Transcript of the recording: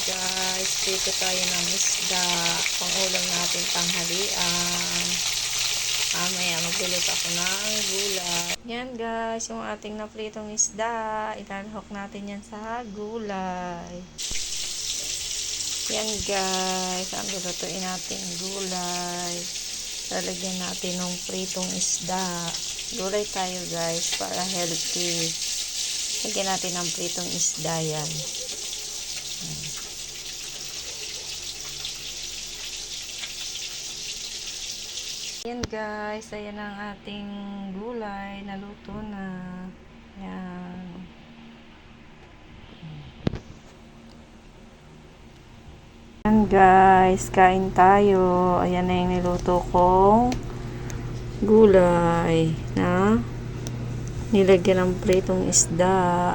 guys, prito tayo ng isda pang ulam natin tanghalian. Mamaya magluluto ako ng gulay. Yan guys, yung ating napritong isda, ilalahok natin yan sa gulay. Yan guys, ang lulutuin natin gulay. Lalagyan natin ng pritong isda. Gulay tayo guys para healthy. Lagyan natin ng pritong isda yan. Yan guys, ayan ang ating gulay, naluto na. Yan. Yan guys, kain tayo. Ayan na yung niluto kong gulay na nilagyan ng pritong isda.